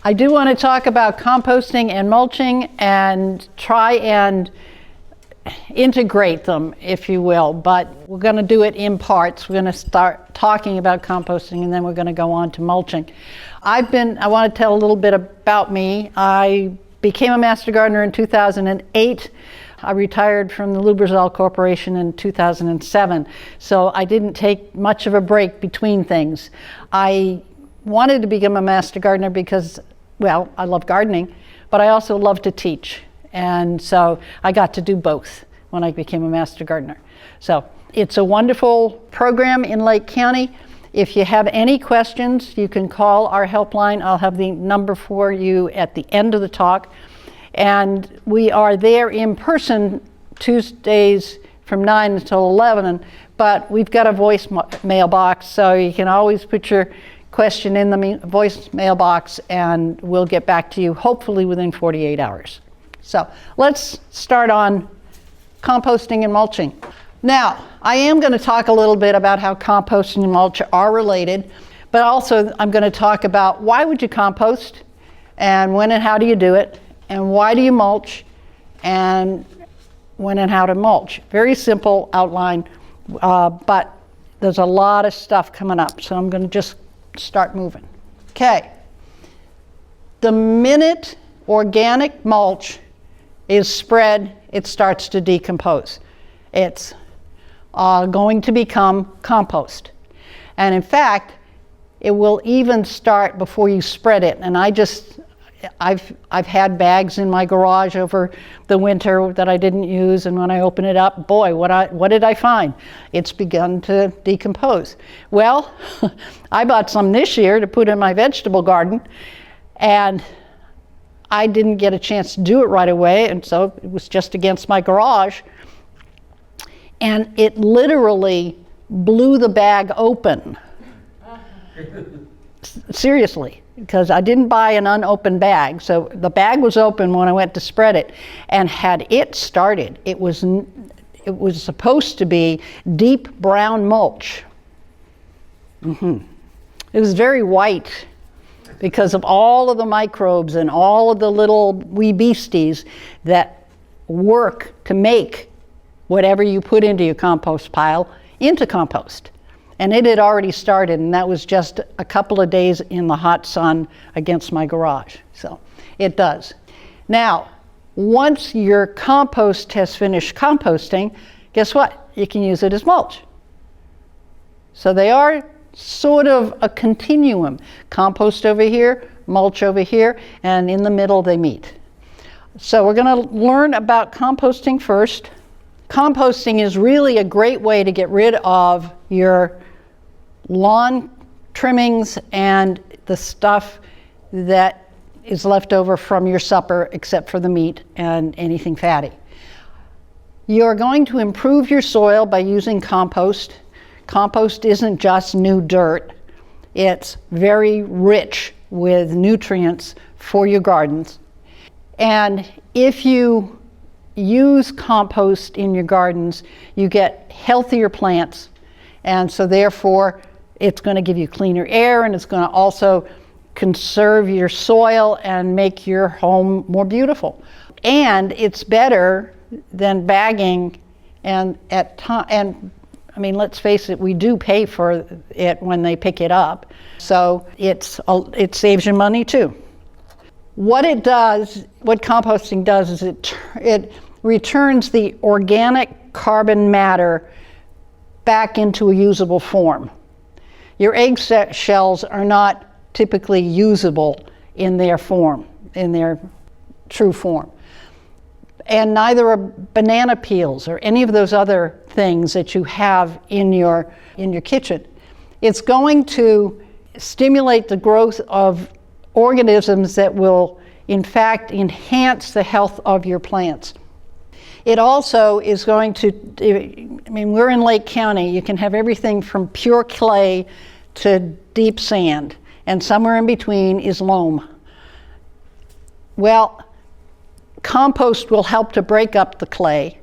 I do want to talk about composting and mulching and try and integrate them, if you will, but we're going to do it in parts. We're going to start talking about composting and then we're going to go on to mulching. I want to tell a little bit about me. I became a master gardener in 2008. I retired from the Lubrizol Corporation in 2007, so I didn't take much of a break between things. I wanted to become a master gardener because, well, I love gardening, but I also love to teach. And so I got to do both when I became a master gardener. So it's a wonderful program in Lake County. If you have any questions, you can call our helpline. I'll have the number for you at the end of the talk. And we are there in person Tuesdays from 9 until 11, but we've got a voicemail box, so you can always put your question in the voicemail box and we'll get back to you hopefully within 48 hours. So let's start on composting and mulching. Now, I am going to talk a little bit about how composting and mulch are related, but also I'm going to talk about why would you compost and when and how do you do it, and why do you mulch, and when and how to mulch. Very simple outline, but there's a lot of stuff coming up, so I'm going to just start moving. Okay. The minute organic mulch is spread, it starts to decompose. It's going to become compost. And in fact, it will even start before you spread it. And I've had bags in my garage over the winter that I didn't use, and when I open it up, boy, what did I find? It's begun to decompose. Well, I bought some this year to put in my vegetable garden, and I didn't get a chance to do it right away, and so it was just against my garage, and it literally blew the bag open. Seriously. Because I didn't buy an unopened bag, so the bag was open when I went to spread it, and had it started, it was supposed to be deep brown mulch. It was very white because of all of the microbes and all of the little wee beasties that work to make whatever you put into your compost pile into compost. And it had already started, and that was just a couple of days in the hot sun against my garage. So it does. Now, once your compost has finished composting, guess what? You can use it as mulch. So they are sort of a continuum. Compost over here, mulch over here, and in the middle they meet. So we're going to learn about composting first. Composting is really a great way to get rid of your lawn trimmings and the stuff that is left over from your supper, except for the meat and anything fatty. You're going to improve your soil by using compost. Compost isn't just new dirt. It's very rich with nutrients for your gardens. And if you use compost in your gardens, you get healthier plants, and so therefore it's going to give you cleaner air, and it's going to also conserve your soil and make your home more beautiful. And it's better than bagging, and I mean, let's face it, we do pay for it when they pick it up, so it saves you money too. What composting does is it returns the organic carbon matter back into a usable form. Your egg shells are not typically usable in their form, in their true form. And neither are banana peels or any of those other things that you have in your kitchen. It's going to stimulate the growth of organisms that will, in fact, enhance the health of your plants. It also is going to, I mean, we're in Lake County. You can have everything from pure clay to deep sand, and somewhere in between is loam. Well, compost will help to break up the clay,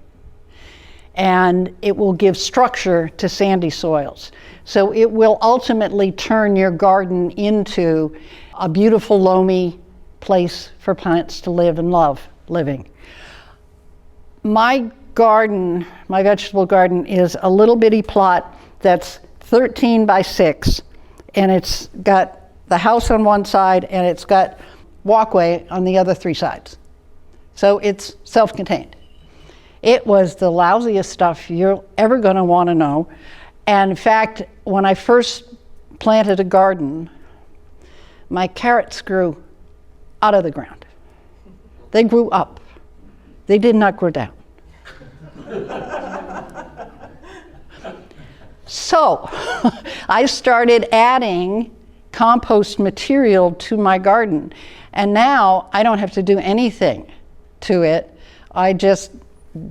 and it will give structure to sandy soils. So it will ultimately turn your garden into a beautiful loamy place for plants to live and love living. My garden, my vegetable garden, is a little bitty plot that's 13 by 6, and it's got the house on one side and it's got walkway on the other 3 sides. So it's self-contained. It was the lousiest stuff you're ever going to want to know. And in fact, when I first planted a garden, my carrots grew out of the ground. They grew up. They did not grow down. So I started adding compost material to my garden, and now I don't have to do anything to it. I just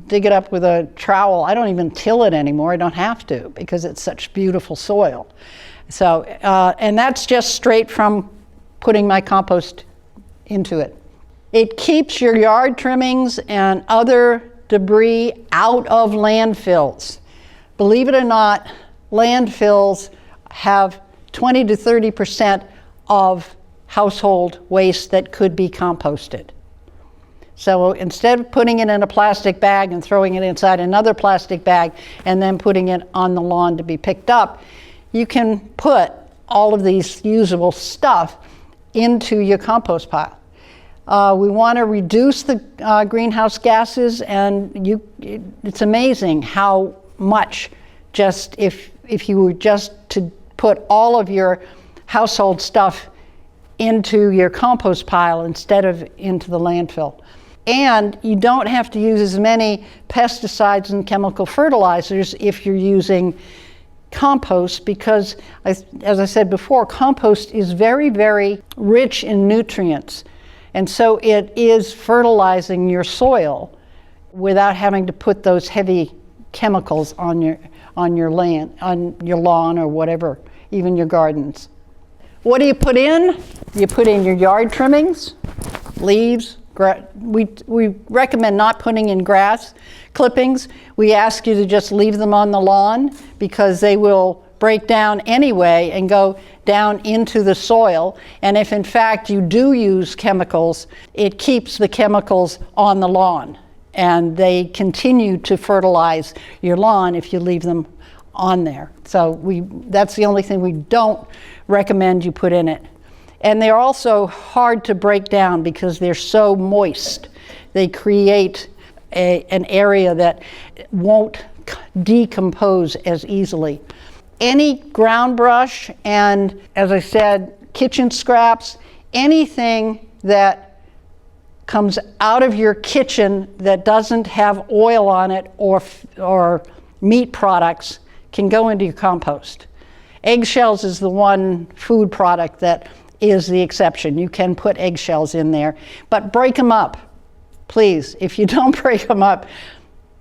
dig it up with a trowel. I don't even till it anymore. I don't have to because it's such beautiful soil. So, and that's just straight from putting my compost into it. It keeps your yard trimmings and other debris out of landfills. Believe it or not, landfills have 20 to 30% of household waste that could be composted. So instead of putting it in a plastic bag and throwing it inside another plastic bag and then putting it on the lawn to be picked up, you can put all of these usable stuff into your compost pile. We want to reduce the greenhouse gases, and it's amazing how much, just if you were just to put all of your household stuff into your compost pile instead of into the landfill. And you don't have to use as many pesticides and chemical fertilizers if you're using compost, because as I said before, compost is very, very rich in nutrients. And so it is fertilizing your soil without having to put those heavy chemicals on your land, on your lawn or whatever, even your gardens. What do you put in? You put in your yard trimmings, leaves. We recommend not putting in grass clippings. We ask you to just leave them on the lawn because they will break down anyway and go down into the soil. And if in fact you do use chemicals, it keeps the chemicals on the lawn, and they continue to fertilize your lawn if you leave them on there. So that's the only thing we don't recommend you put in it. And they're also hard to break down because they're so moist. They create an area that won't decompose as easily. Any ground brush and, as I said, kitchen scraps, anything that comes out of your kitchen that doesn't have oil on it or meat products can go into your compost. Eggshells is the one food product that is the exception. You can put eggshells in there, but break them up, please. If you don't break them up,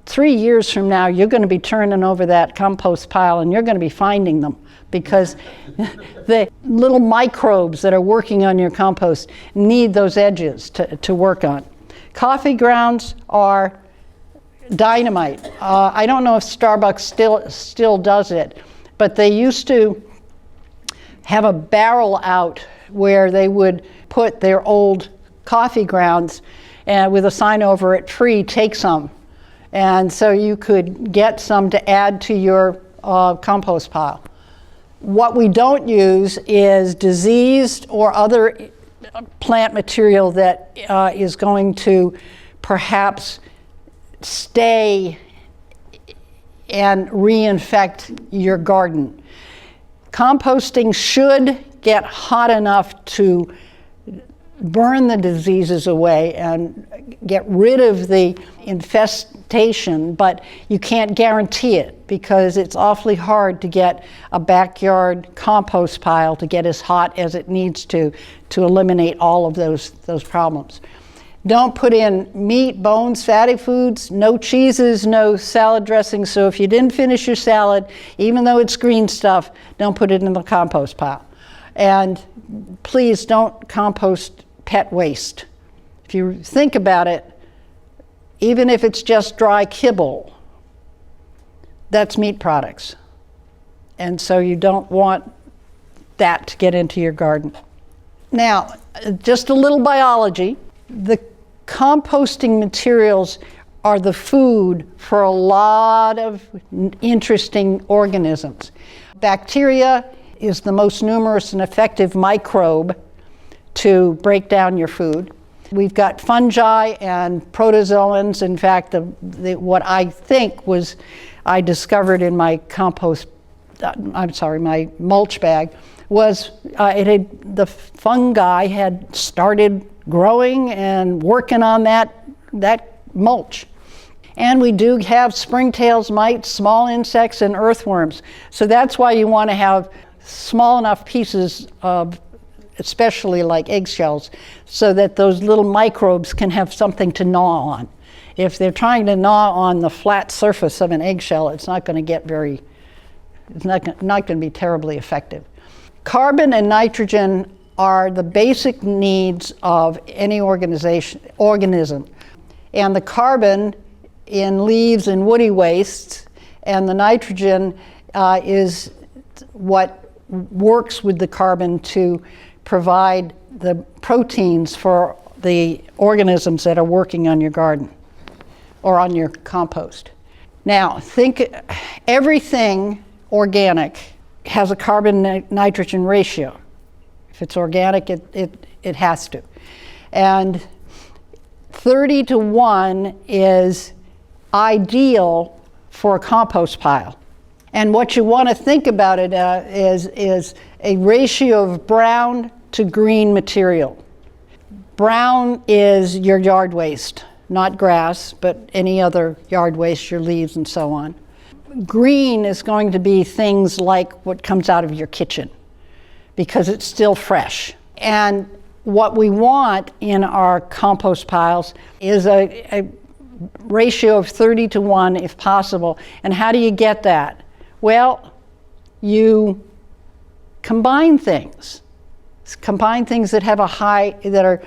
3 years from now, you're going to be turning over that compost pile and you're going to be finding them, because the little microbes that are working on your compost need those edges to work on. Coffee grounds are dynamite. I don't know if Starbucks still does it, but they used to have a barrel out where they would put their old coffee grounds and with a sign over it, free, take some. And so you could get some to add to your compost pile. What we don't use is diseased or other plant material that is going to perhaps stay and reinfect your garden. Composting should get hot enough to burn the diseases away and get rid of the infestation, but you can't guarantee it because it's awfully hard to get a backyard compost pile to get as hot as it needs to eliminate all of those problems. Don't put in meat, bones, fatty foods, no cheeses, no salad dressing. So if you didn't finish your salad, even though it's green stuff, don't put it in the compost pile. And please don't compost pet waste. If you think about it, even if it's just dry kibble, that's meat products. And so you don't want that to get into your garden. Now, just a little biology. The composting materials are the food for a lot of interesting organisms. Bacteria is the most numerous and effective microbe to break down your food. We've got fungi and protozoans. In fact, what I think was I discovered in my my mulch bag was the fungi had started growing and working on that mulch. And we do have springtails, mites, small insects, and earthworms. So that's why you want to have small enough pieces of, especially like eggshells, so that those little microbes can have something to gnaw on. If they're trying to gnaw on the flat surface of an eggshell, it's not going to get it's not going to be terribly effective. Carbon and nitrogen are the basic needs of any organism. And the carbon in leaves and woody wastes, and the nitrogen is what works with the carbon to provide the proteins for the organisms that are working on your garden or on your compost. Now, think everything organic has a carbon-nitrogen ratio. If it's organic, it has to. And 30:1 is ideal for a compost pile. And what you want to think about it is a ratio of brown to green material. Brown is your yard waste, not grass, but any other yard waste, your leaves and so on. Green is going to be things like what comes out of your kitchen, because it's still fresh. And what we want in our compost piles is a ratio of 30:1 if possible. And how do you get that? Well, you combine things. Combine things that have that are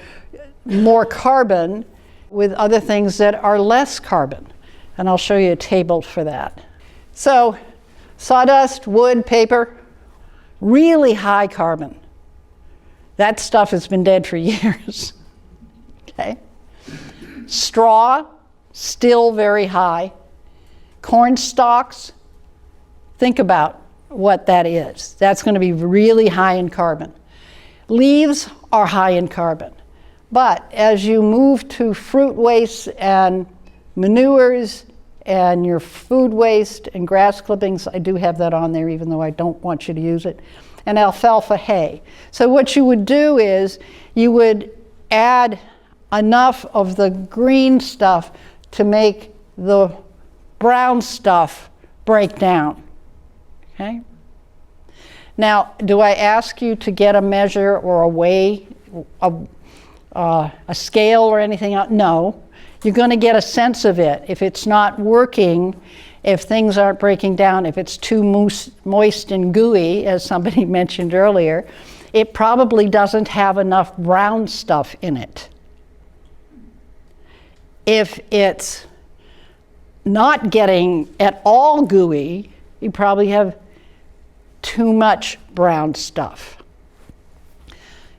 more carbon with other things that are less carbon. And I'll show you a table for that. So, sawdust, wood, paper, really high carbon. That stuff has been dead for years. Okay? Straw, still very high. Corn stalks, think about what that is. That's going to be really high in carbon. Leaves are high in carbon. But as you move to fruit waste and manures and your food waste and grass clippings, I do have that on there even though I don't want you to use it, and alfalfa hay. So what you would do is you would add enough of the green stuff to make the brown stuff break down. Okay? Now, do I ask you to get a measure or a weigh, a scale or anything else? No. You're going to get a sense of it. If it's not working, if things aren't breaking down, if it's too moist and gooey, as somebody mentioned earlier, it probably doesn't have enough brown stuff in it. If it's not getting at all gooey, you probably have too much brown stuff.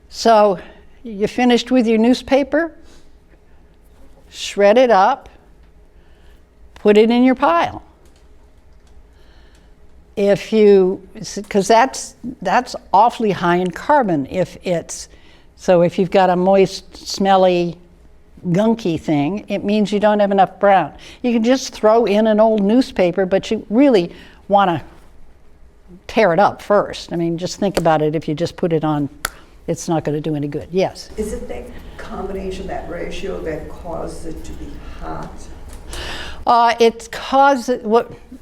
So you finished with your newspaper? Shred it up, put it in your pile. Because that's awfully high in carbon so if you've got a moist, smelly, gunky thing, it means you don't have enough brown. You can just throw in an old newspaper, but you really want to tear it up first. I mean, just think about it. If you just put it on, it's not going to do any good. Yes? Is it that combination, that ratio, that causes it to be hot?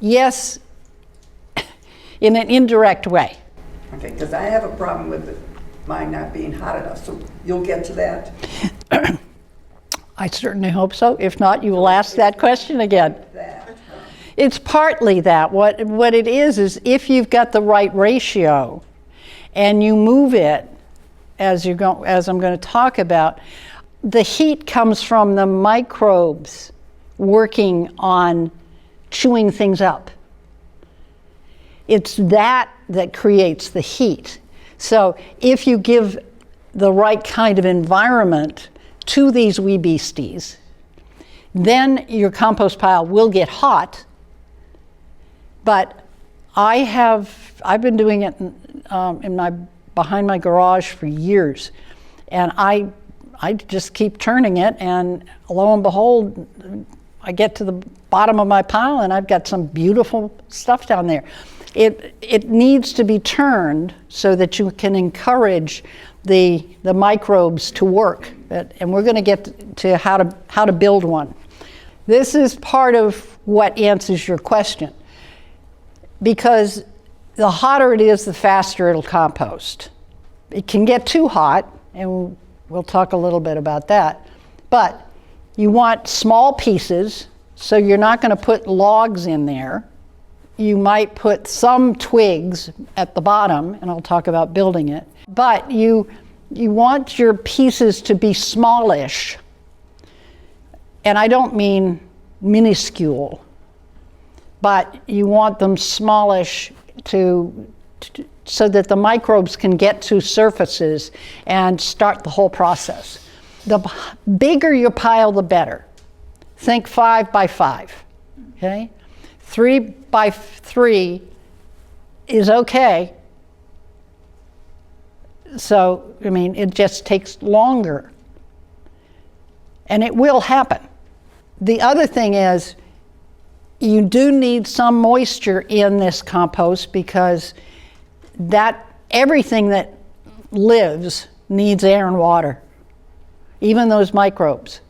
Yes, in an indirect way. Okay, because I have a problem with mine not being hot enough, so you'll get to that? I certainly hope so. If not, you will ask that question again. It's partly that. What it is if you've got the right ratio and you move it, as I'm going to talk about, the heat comes from the microbes working on chewing things up. It's that creates the heat. So if you give the right kind of environment to these wee beasties, then your compost pile will get hot. But I've been doing it behind my garage for years, and I just keep turning it, and lo and behold, I get to the bottom of my pile and I've got some beautiful stuff down there. It needs to be turned so that you can encourage the microbes to work. And we're going to get to how to build one. This is part of what answers your question, because the hotter it is, the faster it'll compost. It can get too hot, and we'll talk a little bit about that. But you want small pieces, so you're not going to put logs in there. You might put some twigs at the bottom, and I'll talk about building it. But you want your pieces to be smallish. And I don't mean minuscule, but you want them smallish so that the microbes can get to surfaces and start the whole process. The bigger your pile, the better. Think 5 by 5, okay? 3 by 3 is okay. So, I mean, it just takes longer. And it will happen. The other thing is, you do need some moisture in this compost, because everything that lives needs air and water, even those microbes.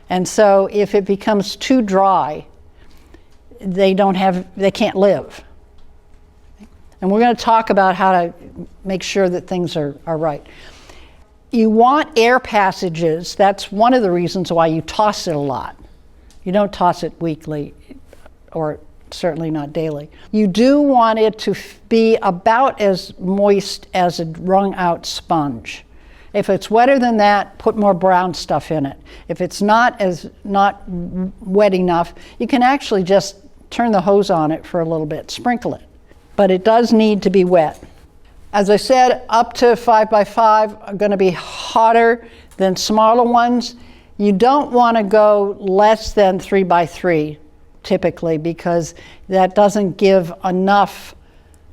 And so if it becomes too dry, they can't live. And we're going to talk about how to make sure that things are right. You want air passages. That's one of the reasons why you toss it a lot. You don't toss it weekly, or certainly not daily. You do want it to be about as moist as a wrung-out sponge. If it's wetter than that, put more brown stuff in it. If it's not wet enough, you can actually just turn the hose on it for a little bit, sprinkle it. But it does need to be wet. As I said, up to 5 by 5 are going to be hotter than smaller ones. You don't want to go less than 3 by 3 typically, because that doesn't give enough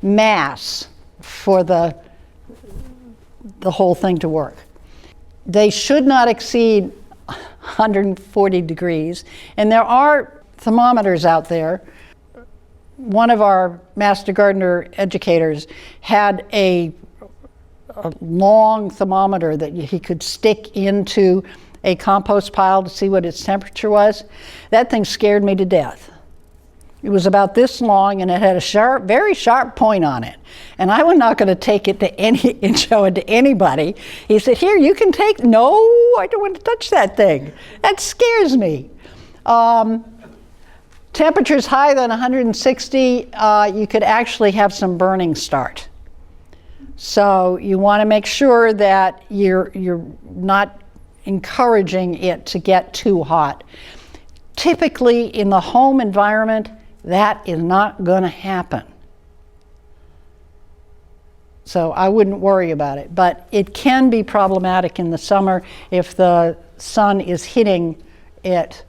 mass for the whole thing to work. They should not exceed 140 degrees, and there are thermometers out there. One of our Master Gardener educators had a long thermometer that he could stick into a compost pile to see what its temperature was. That thing scared me to death. It was about this long, and it had a very sharp point on it. And I was not going to take it and show it to anybody. He said, "Here, you can take." No, I don't want to touch that thing. That scares me. Temperatures higher than 160, you could actually have some burning start. So you want to make sure that you're not encouraging it to get too hot. Typically in the home environment, that is not going to happen. So I wouldn't worry about it, but it can be problematic in the summer if the sun is hitting it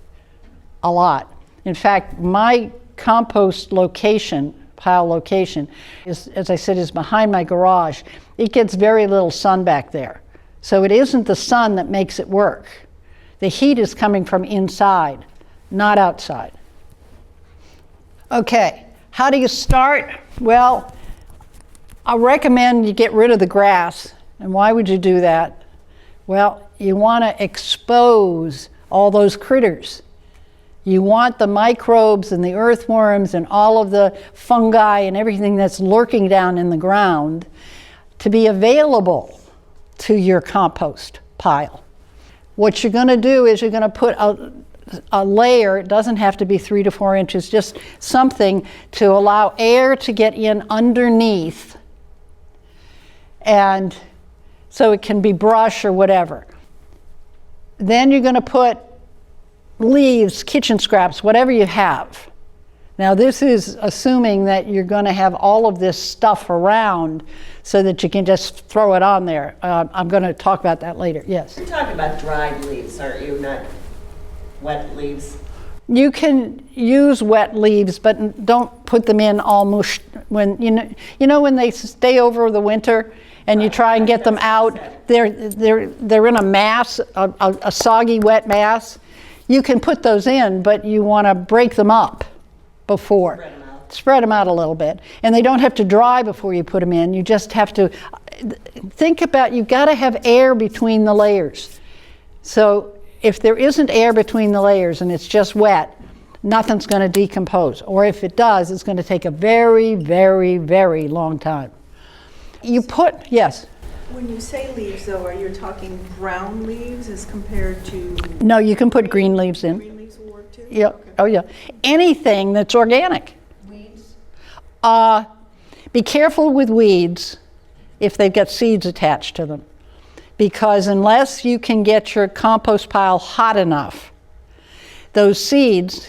a lot. In fact, my compost pile location, is, as I said, is behind my garage. It gets very little sun back there. So it isn't the sun that makes it work. The heat is coming from inside, not outside. Okay, how do you start? Well, I recommend you get rid of the grass. And why would you do that? Well, you want to expose all those critters. You want the microbes and the earthworms and all of the fungi and everything that's lurking down in the ground to be available to your compost pile. What you're going to do is you're going to put a layer. It doesn't have to be 3 to 4 inches, just something to allow air to get in underneath, and so it can be brush or whatever. Then you're going to put leaves, kitchen scraps, whatever you have. Now this is assuming that you're going to have all of this stuff around so that you can just throw it on there. I'm going to talk about that later, yes. You're talking about dried leaves, aren't you, not wet leaves? You can use wet leaves, but don't put them in all mushed. When you know when they stay over the winter and you try and get them out, they're in a mass, a soggy wet mass. You can put those in, but you want to break them up before. Spread them out a little bit. And they don't have to dry before you put them in. You just have to think about, you've got to have air between the layers. So if there isn't air between the layers and it's just wet, nothing's going to decompose. Or if it does, it's going to take a very, very, very long time. You put, yes? When you say leaves, though, are you talking brown leaves as compared to? No, you can put green leaves in. Green leaves will work too? Yeah. Okay. Oh, yeah. Anything that's organic. Weeds? Be careful with weeds if they've got seeds attached to them. Because unless you can get your compost pile hot enough, those seeds,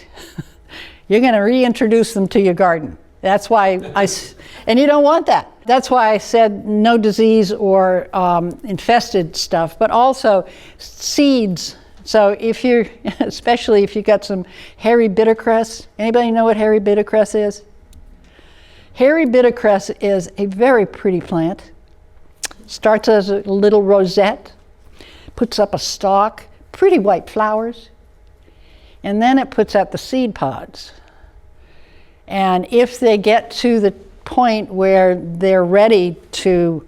you're going to reintroduce them to your garden. That's why and you don't want that. That's why I said no disease or infested stuff, but also seeds. So if you're, especially if you've got some hairy bittercress, anybody know what hairy bittercress is? Hairy bittercress is a very pretty plant. Starts as a little rosette, puts up a stalk, pretty white flowers, and then it puts out the seed pods. And if they get to the point where they're ready to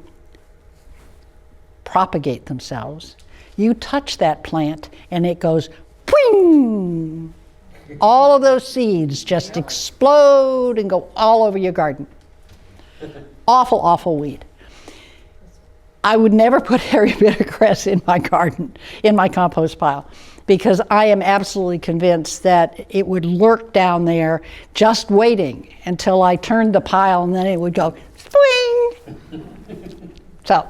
propagate themselves, you touch that plant and it goes pwing! All of those seeds just explode and go all over your garden. Awful, awful weed. I would never put hairy bittercress in my garden, in my compost pile, because I am absolutely convinced that it would lurk down there just waiting until I turned the pile and then it would go swing. So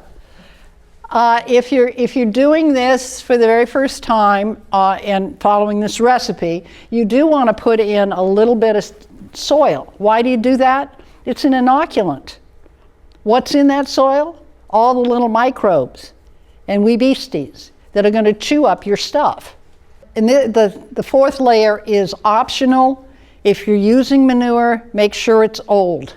if you're doing this for the very first time and following this recipe, you do want to put in a little bit of soil. Why do you do that? It's an inoculant. What's in that soil? All the little microbes and wee beasties that are going to chew up your stuff. And the fourth layer is optional. If you're using manure, make sure it's old.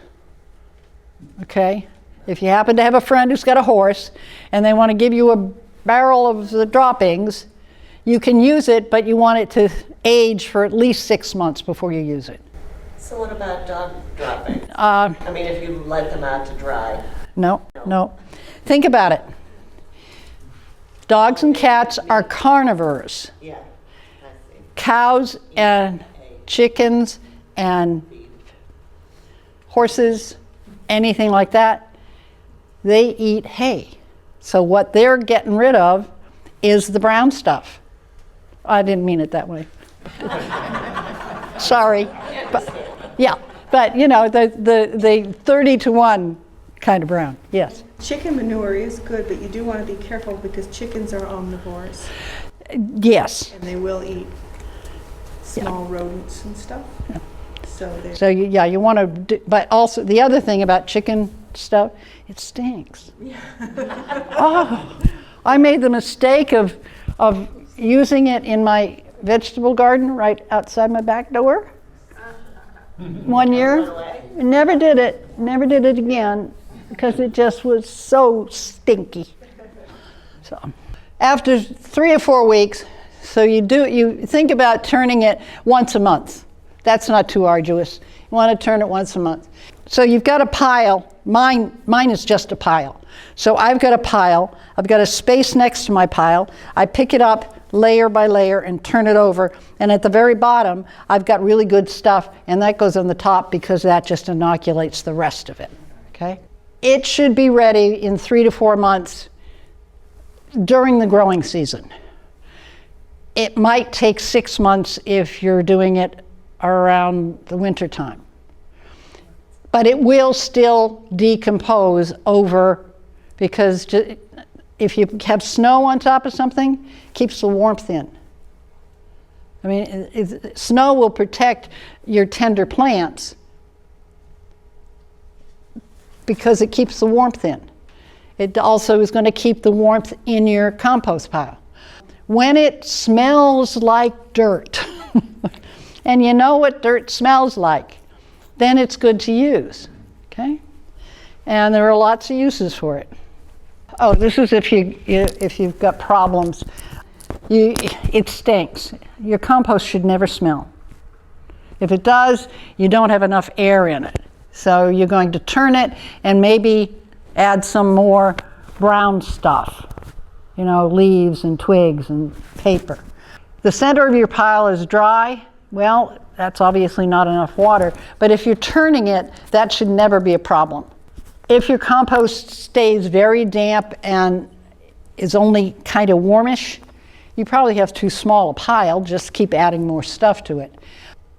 Okay? If you happen to have a friend who's got a horse and they want to give you a barrel of the droppings, you can use it, but you want it to age for at least 6 months before you use it. So what about dog droppings? I mean, if you let them out to dry. No. Think about it. Dogs and cats are carnivores. Yeah, I see. Cows and chickens and horses, anything like that, they eat hay. So what they're getting rid of is the brown stuff. I didn't mean it that way. Sorry. But you know, the 30-to-1 kind of brown, yes. Chicken manure is good, but you do want to be careful because chickens are omnivores. Yes. And they will eat small rodents and stuff. Yeah. So you want to do, but also the other thing about chicken stuff, it stinks. Yeah. Oh, I made the mistake of using it in my vegetable garden right outside my back door. 1 year, never did it again because it just was so stinky. So after 3 or 4 weeks, so you think about turning it once a month. That's not too arduous. You want to turn it once a month. So you've got a pile. Mine is just a pile. So I've got a pile. I've got a space next to my pile. I pick it up layer by layer and turn it over. And at the very bottom, I've got really good stuff, and that goes on the top because that just inoculates the rest of it. Okay? It should be ready in 3 to 4 months during the growing season. It might take 6 months if you're doing it around the winter time. But it will still decompose over, because if you have snow on top of something, it keeps the warmth in. I mean, snow will protect your tender plants because it keeps the warmth in. It also is going to keep the warmth in your compost pile. When it smells like dirt, and you know what dirt smells like, then it's good to use, okay? And there are lots of uses for it. Oh, this is if you've got problems. It stinks. Your compost should never smell. If it does, you don't have enough air in it. So you're going to turn it and maybe add some more brown stuff, you know, leaves and twigs and paper. The center of your pile is dry. Well, that's obviously not enough water, but if you're turning it, that should never be a problem. If your compost stays very damp and is only kind of warmish, you probably have too small a pile, just keep adding more stuff to it.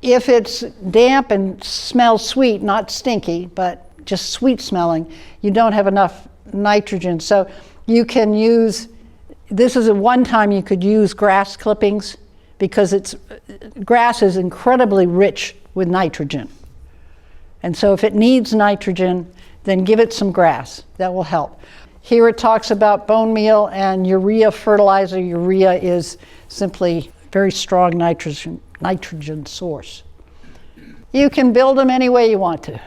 If it's damp and smells sweet, not stinky, but just sweet smelling, you don't have enough nitrogen. So you can use, this is one time you could use grass clippings because grass is incredibly rich with nitrogen. And so if it needs nitrogen, then give it some grass. That will help. Here it talks about bone meal and urea fertilizer. Urea is simply a very strong nitrogen source. You can build them any way you want to.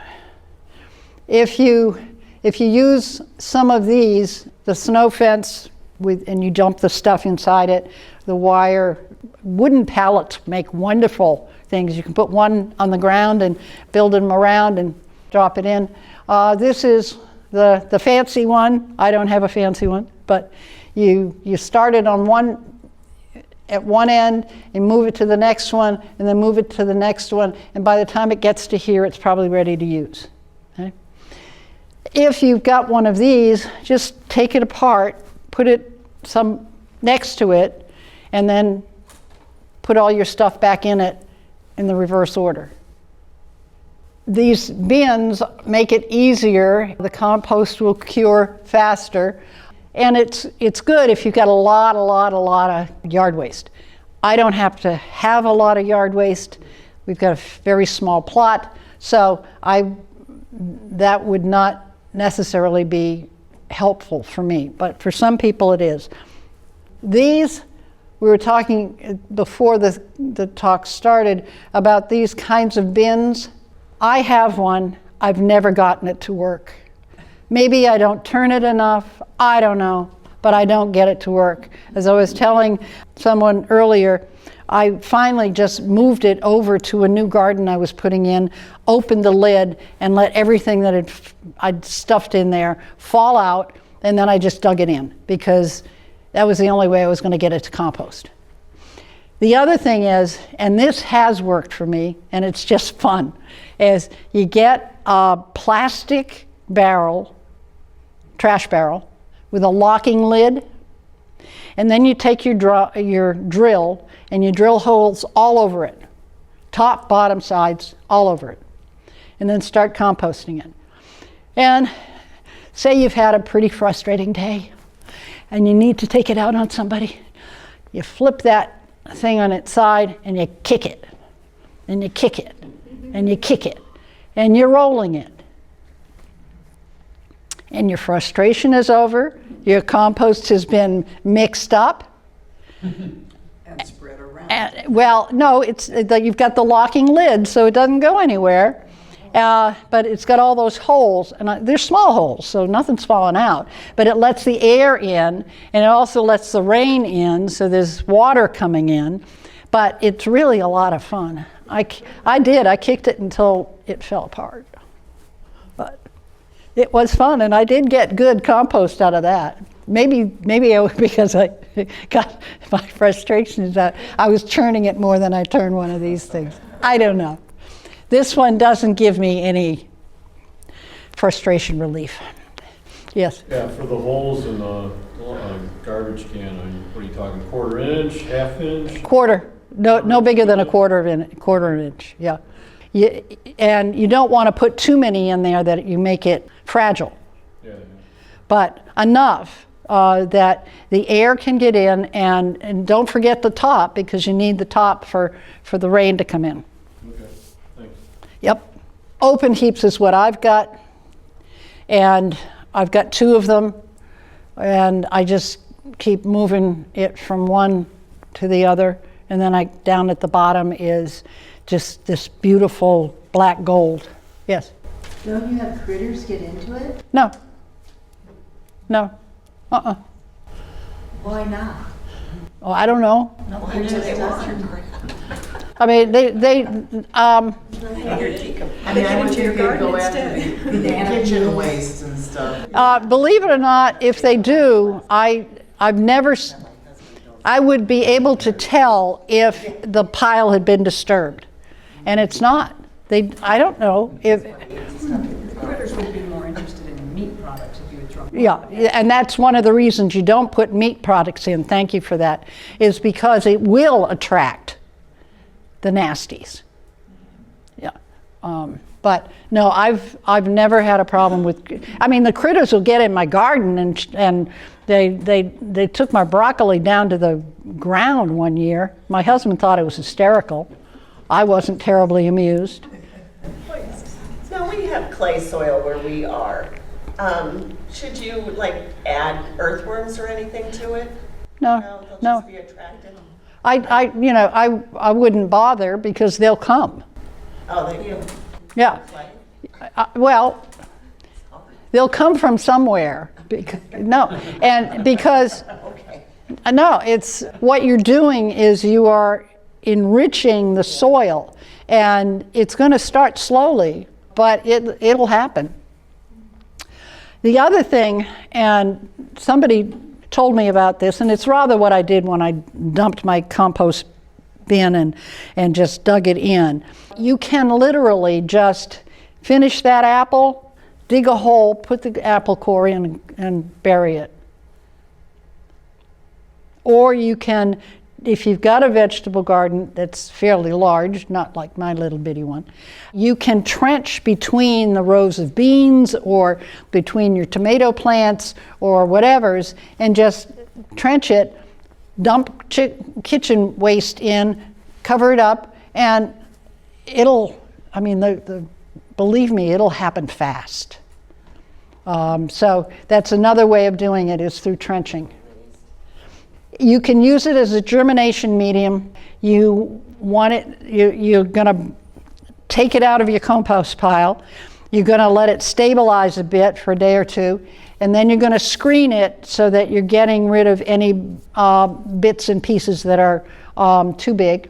If you use some of these, the snow fence, and you dump the stuff inside it, the wire, wooden pallets make wonderful things. You can put one on the ground and build them around and drop it in. This is the fancy one. I don't have a fancy one, but you start it on at one end and move it to the next one and then move it to the next one, and by the time it gets to here, it's probably ready to use. Okay? If you've got one of these, just take it apart, put it some next to it, and then put all your stuff back in it in the reverse order. These bins make it easier. The compost will cure faster. And it's good if you've got a lot of yard waste. I don't have to have a lot of yard waste. We've got a very small plot, so that would not necessarily be helpful for me, but for some people it is. These, we were talking before the talk started about these kinds of bins. I have one. I've never gotten it to work. Maybe I don't turn it enough, I don't know, but I don't get it to work. As I was telling someone earlier, I finally just moved it over to a new garden I was putting in, opened the lid, and let everything that I'd stuffed in there fall out, and then I just dug it in, because that was the only way I was going to get it to compost. The other thing is, and this has worked for me, and it's just fun, is you get a plastic barrel, trash barrel, with a locking lid, and then you take your drill and you drill holes all over it, top, bottom, sides, all over it, and then start composting it. And say you've had a pretty frustrating day and you need to take it out on somebody. You flip that thing on its side and you kick it, and you kick it, and you kick it, and you're rolling it. And your frustration is over, your compost has been mixed up. And spread around. Well, no, you've got the locking lid, so it doesn't go anywhere. But it's got all those holes, and they're small holes, so nothing's falling out. But it lets the air in, and it also lets the rain in, so there's water coming in. But it's really a lot of fun. I kicked it until it fell apart. But it was fun, and I did get good compost out of that. Maybe because I got my frustrations that I was churning it more than I turned one of these things. I don't know. This one doesn't give me any frustration relief. Yes? Yeah, for the holes in the garbage can, what are you talking, 1/4 inch, 1/2 inch? Quarter. No bigger than a quarter inch, yeah. And you don't want to put too many in there that you make it fragile. Yeah. But enough that the air can get in, and don't forget the top, because you need the top for the rain to come in. Okay, thanks. Yep. Open heaps is what I've got, and I've got 2 of them, and I just keep moving it from one to the other, and then down at the bottom is just this beautiful black gold. Yes? Don't you have critters get into it? No. Why not? Oh, I don't know. Why do they want? I mean, they You're decom- I think they went to your garden instead. Kitchen waste and stuff. believe it or not, if they do, I've never, I would be able to tell if the pile had been disturbed, and it's not. I don't know if. The critters would be more interested in meat products if you would throw them. Yeah, and that's one of the reasons you don't put meat products in, thank you for that, is because it will attract the nasties. Yeah. But no, I've never had a problem with, I mean, the critters will get in my garden, and they took my broccoli down to the ground one year. My husband thought it was hysterical. I wasn't terribly amused. Now, we have clay soil where we are. Should you like add earthworms or anything to it? No, They'll no. just be attracted. I wouldn't bother, because they'll come. Oh, they do. Yeah. Well, they'll come from somewhere. Because Okay. no, it's what you're doing is you are enriching the soil, and it's going to start slowly, but it'll happen. The other thing, and somebody told me about this, and it's rather what I did when I dumped my compost bin and just dug it in. You can literally just finish that apple, dig a hole, put the apple core in, and bury it. Or you can, if you've got a vegetable garden that's fairly large, not like my little bitty one, you can trench between the rows of beans or between your tomato plants or whatever's, and just trench it, dump kitchen waste in, cover it up, and it'll, I mean, believe me, it'll happen fast. So that's another way of doing it, is through trenching. You can use it as a germination medium. You want it, you're going to take it out of your compost pile. You're going to let it stabilize a bit for a day or two, and then you're going to screen it so that you're getting rid of any bits and pieces that are too big.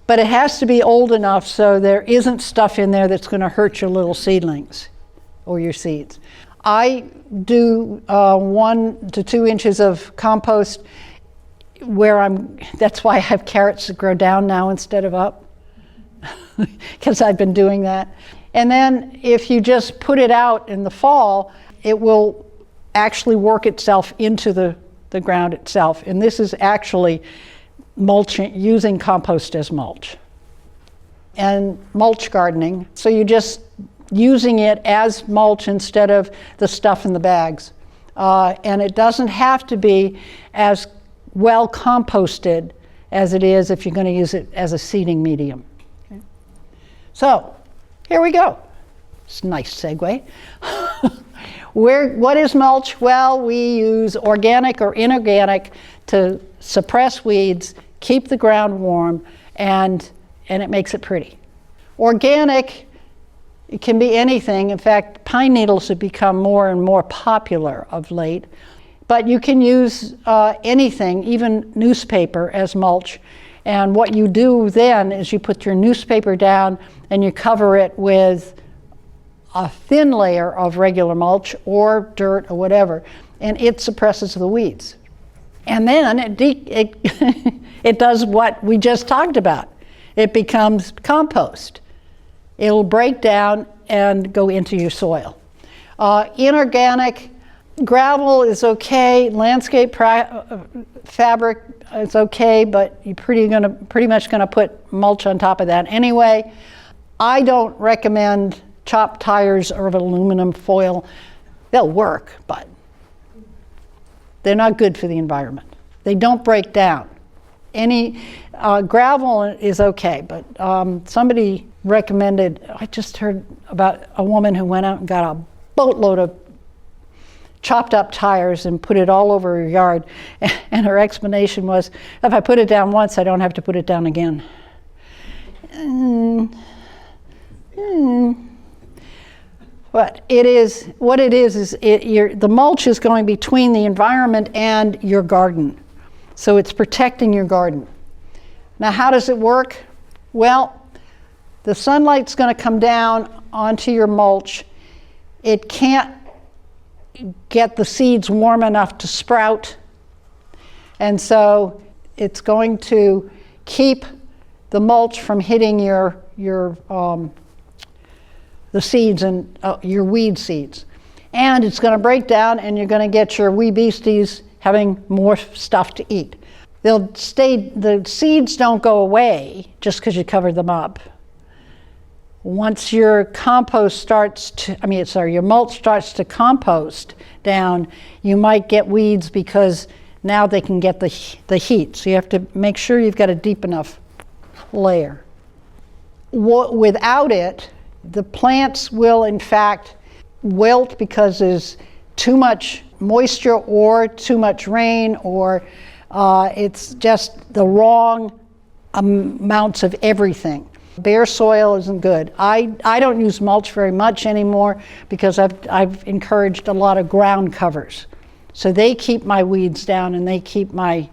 But it has to be old enough so there isn't stuff in there that's going to hurt your little seedlings or your seeds. I do 1 to 2 inches of compost where that's why I have carrots that grow down now instead of up, because I've been doing that. And then if you just put it out in the fall, it will actually work itself into the ground itself. And this is actually mulching, using compost as mulch. And mulch gardening, so you're just using it as mulch instead of the stuff in the bags. And it doesn't have to be as well composted as it is if you're going to use it as a seeding medium. Okay. So here we go. It's a nice segue. What is mulch? Well, we use organic or inorganic to suppress weeds, keep the ground warm, and it makes it pretty. Organic, it can be anything. In fact, pine needles have become more and more popular of late. But you can use anything, even newspaper, as mulch. And what you do then is you put your newspaper down and you cover it with a thin layer of regular mulch or dirt or whatever, and it suppresses the weeds. And then it does what we just talked about. It becomes compost. It'll break down and go into your soil. Inorganic, gravel is okay, landscape fabric is okay, but you're pretty much gonna put mulch on top of that anyway. I don't recommend chopped tires or aluminum foil. They'll work, but They're not good for the environment. They don't break down. Any gravel is okay, but somebody recommended, I just heard about a woman who went out and got a boatload of chopped up tires and put it all over her yard, and her explanation was, if I put it down once, I don't have to put it down again. But what it is the mulch is going between the environment and your garden. So it's protecting your garden. Now, how does it work? Well, the sunlight's going to come down onto your mulch. It can't get the seeds warm enough to sprout. And so it's going to keep the mulch from hitting the seeds and your weed seeds. And it's going to break down, and you're going to get your wee beasties having more stuff to eat. The seeds don't go away just because you covered them up. Once your mulch starts to compost down, you might get weeds because now they can get the heat. So you have to make sure you've got a deep enough layer. Without it, the plants will in fact wilt because there's too much moisture or too much rain, or it's just the wrong amounts of everything. Bare soil isn't good. I don't use mulch very much anymore because I've encouraged a lot of ground covers. So they keep my weeds down and they keep my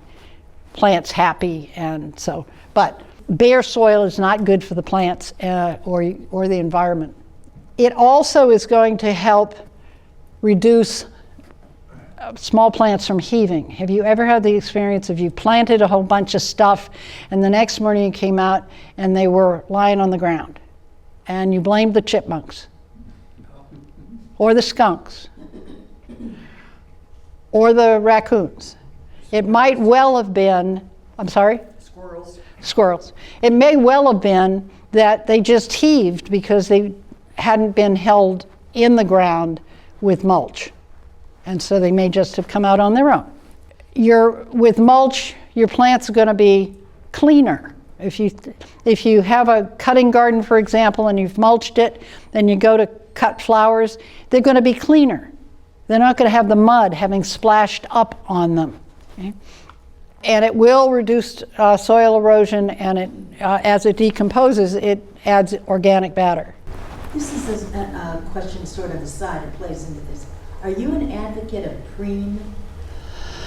plants happy, and so, but bare soil is not good for the plants or the environment. It also is going to help reduce small plants from heaving. Have you ever had the experience of you planted a whole bunch of stuff and the next morning you came out and they were lying on the ground and you blamed the chipmunks or the skunks or the raccoons? It might well have been, I'm sorry? Squirrels. It may well have been that they just heaved because they hadn't been held in the ground with mulch. And so they may just have come out on their own. With mulch, your plants are going to be cleaner. If you have a cutting garden, for example, and you've mulched it, then you go to cut flowers, they're going to be cleaner. They're not going to have the mud having splashed up on them. Okay? And it will reduce soil erosion, and as it decomposes, it adds organic matter. This is a question sort of aside, it plays into this. Are you an advocate of preen?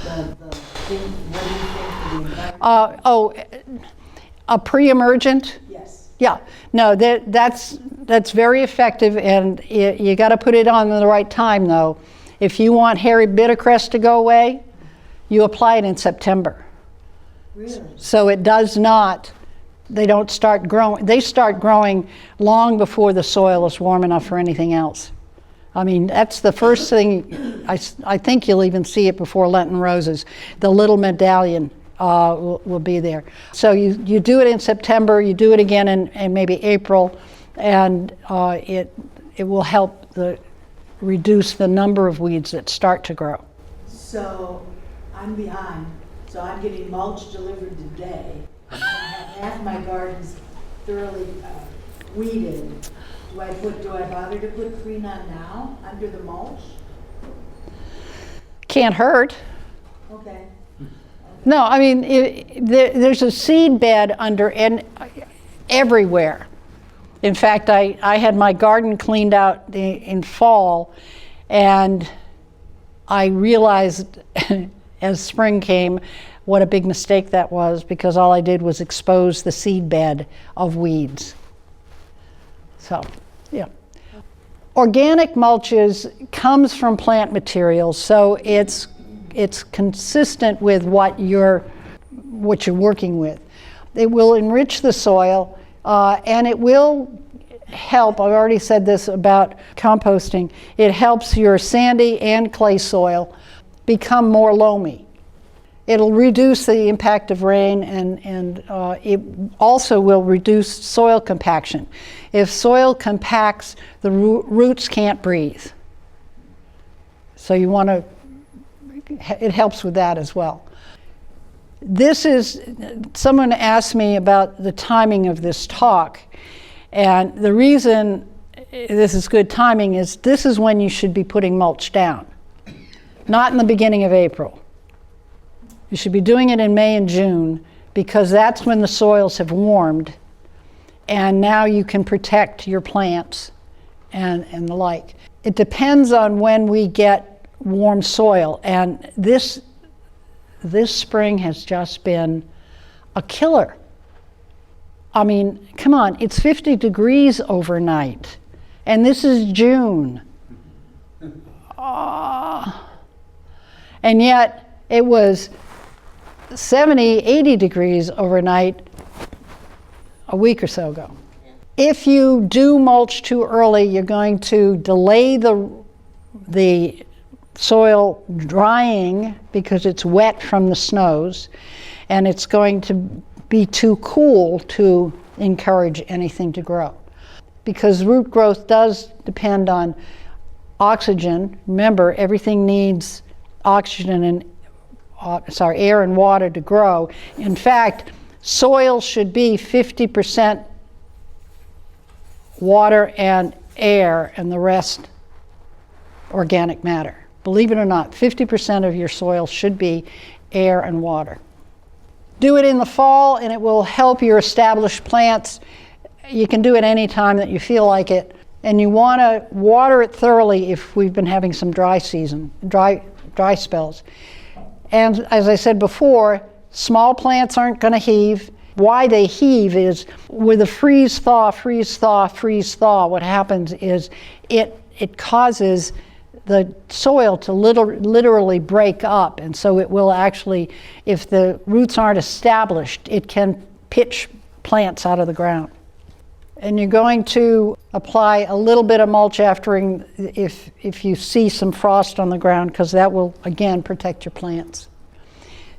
The thing, what do you think of the environment? A pre-emergent? Yes. Yeah, no, that's very effective, and you got to put it on at the right time, though. If you want hairy bittercrest to go away, you apply it in September. Really? So it does not, they don't start growing, they start growing long before the soil is warm enough for anything else. I mean, that's the first thing, I think you'll even see it before Lenten roses. The little medallion will be there. So you do it in September, you do it again in maybe April, and it will help reduce the number of weeds that start to grow. So I'm behind. So I'm getting mulch delivered today. And I have half my gardens thoroughly weeded. Do I bother to put preen on now under the mulch? Can't hurt. Okay. No, I mean, there's a seed bed under everywhere. In fact, I had my garden cleaned out in fall, and I realized as spring came what a big mistake that was, because all I did was expose the seed bed of weeds. So, yeah. Organic mulches comes from plant materials, so it's consistent with what you're working with. It will enrich the soil, and it will help. I've already said this about composting. It helps your sandy and clay soil become more loamy. It'll reduce the impact of rain, and it also will reduce soil compaction. If soil compacts, the roots can't breathe. So you want to it helps with that as well. This is, someone asked me about the timing of this talk, and the reason this is good timing is this is when you should be putting mulch down, not in the beginning of April. You should be doing it in May and June because that's when the soils have warmed, and now you can protect your plants and the like. It depends on when we get warm soil, and this spring has just been a killer. I mean, come on, it's 50 degrees overnight, and this is June. And yet it was 70, 80 degrees overnight a week or so ago. If you do mulch too early, you're going to delay the soil drying because it's wet from the snows, and it's going to be too cool to encourage anything to grow. Because root growth does depend on oxygen. Remember, everything needs oxygen and air and water to grow. In fact, soil should be 50% water and air and the rest organic matter. Believe it or not, 50% of your soil should be air and water. Do it in the fall and it will help your established plants. You can do it any time that you feel like it. And you want to water it thoroughly if we've been having some dry spells. And as I said before, small plants aren't going to heave. Why they heave is with a freeze thaw, what happens is it causes the soil to literally break up, and so it will actually, if the roots aren't established, it can pitch plants out of the ground. And you're going to apply a little bit of mulch after if you see some frost on the ground, because that will again protect your plants.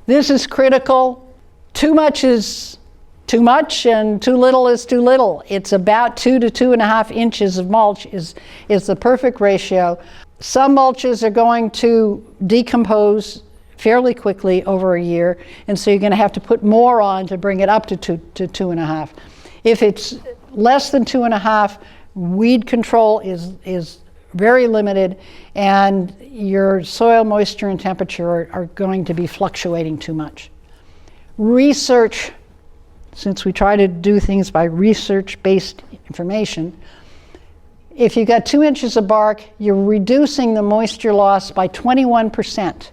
This is critical. Too much is too much and too little is too little. It's about 2 to 2.5 inches of mulch is the perfect ratio. Some mulches are going to decompose fairly quickly over a year, and so you're going to have to put more on to bring it up to 2.5. If it's less than 2.5, weed control is very limited, and your soil moisture and temperature are going to be fluctuating too much. Research, since we try to do things by research-based information, if you've got 2 inches of bark, you're reducing the moisture loss by 21%.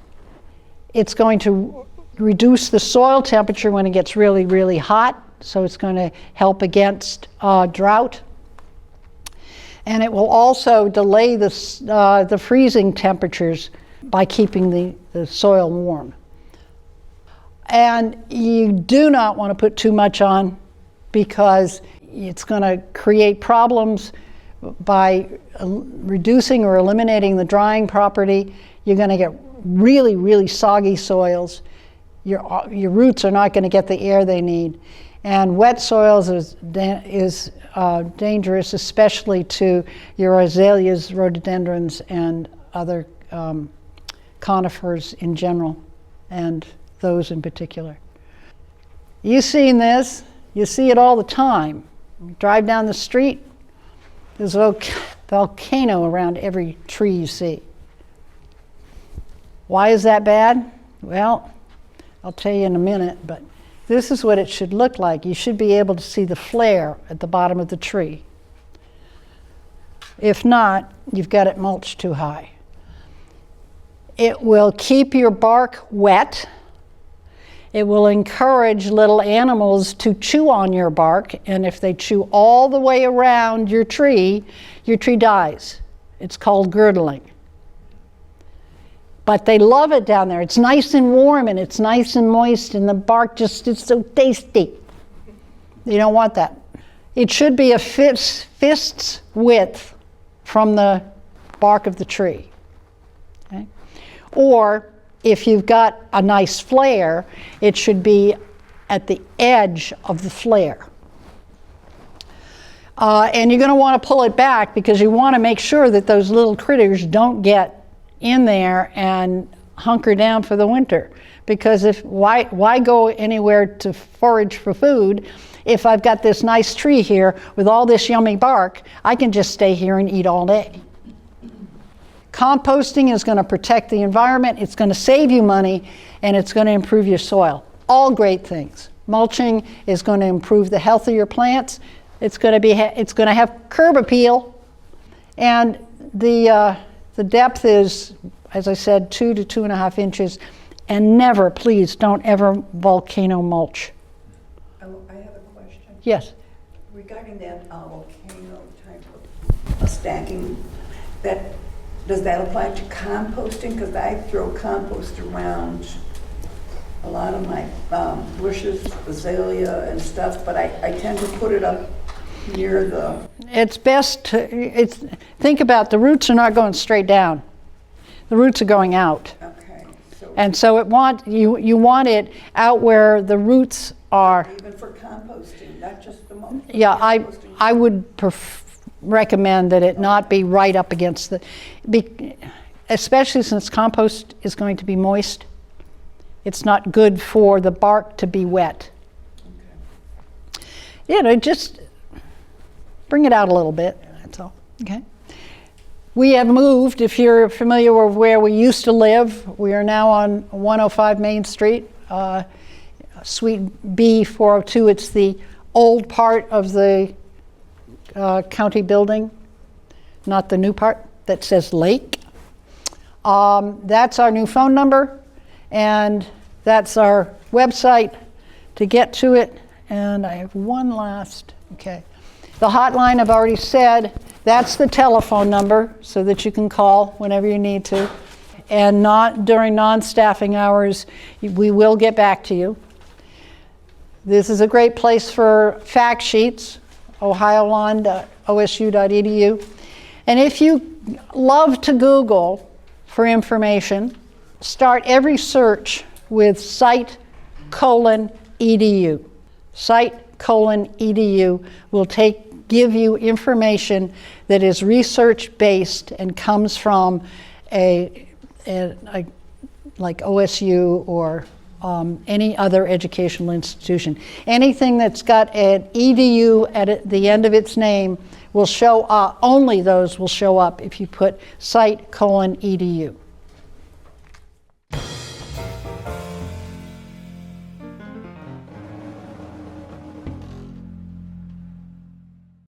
It's going to reduce the soil temperature when it gets really, really hot, so it's going to help against drought. And it will also delay the freezing temperatures by keeping the soil warm. And you do not want to put too much on because it's going to create problems by reducing or eliminating the drying property. You're going to get really, really soggy soils. Your roots are not going to get the air they need. And wet soils is dangerous, especially to your azaleas, rhododendrons, and other conifers in general, and those in particular. You've seen this. You see it all the time. You drive down the street, there's a volcano around every tree you see. Why is that bad? Well, I'll tell you in a minute, but this is what it should look like. You should be able to see the flare at the bottom of the tree. If not, you've got it mulched too high. It will keep your bark wet. It will encourage little animals to chew on your bark, and if they chew all the way around your tree dies. It's called girdling. But they love it down there. It's nice and warm and it's nice and moist, and the bark is so tasty. You don't want that. It should be a fist's width from the bark of the tree. Okay? Or if you've got a nice flare, it should be at the edge of the flare. And you're going to want to pull it back because you want to make sure that those little critters don't get in there and hunker down for the winter. Because why go anywhere to forage for food if I've got this nice tree here with all this yummy bark? I can just stay here and eat all day. Composting is going to protect the environment, it's going to save you money, and it's going to improve your soil. All great things. Mulching is going to improve the health of your plants. It's going to have curb appeal, and the depth is, as I said, 2 to 2.5 inches. And never, please, don't ever volcano mulch. Oh, I have a question. Yes. Regarding that volcano type of stacking, does that apply to composting? Because I throw compost around a lot of my bushes, azalea and stuff, but I tend to put it up near the... It's best to, think about the roots are not going straight down. The roots are going out. Okay. So And so you want it out where the roots are. even for composting, not just the mulch. Yeah, composting. I would recommend that it not be right up against especially since compost is going to be moist. It's not good for the bark to be wet. Okay. Just bring it out a little bit, that's all, okay? We have moved, if you're familiar with where we used to live, we are now on 105 Main Street, Suite B402. It's the old part of the county building, not the new part that says Lake. That's our new phone number, and that's our website to get to it. And I have one last, okay. The hotline I've already said, that's the telephone number so that you can call whenever you need to. And not during non-staffing hours, we will get back to you. This is a great place for fact sheets, ohiolawn.osu.edu. And if you love to Google for information, start every search with site:/edu. Site:/edu will give you information that is research-based and comes from like OSU or any other educational institution. Anything that's got an edu at the end of its name will show up, only those will show up if you put site:/edu.